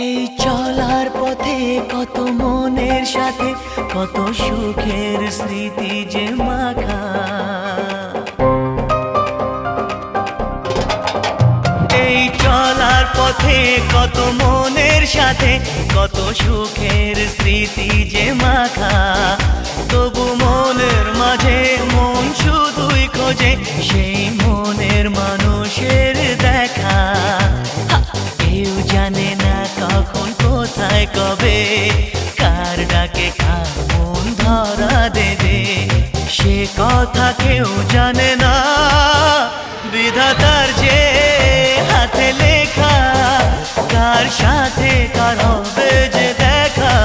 এই চলার পথে কত মনের সাথে কত সুখের স্মৃতি যে মাখা। এই চলার পথে কত মনের সাথে কত সুখের স্মৃতি যে মাখা। তবু মনের মাঝে মন শুধুই খোঁজে সেই মনের মানুষের দেখা। কেউ জানে না কখন কোথায় কবে কার ডাকে কার মন ধরা দেবে, সে কথা কেউ জানে না। বিধাতার যে হাতে লেখা কার সাথে কার হবে যে দেখা।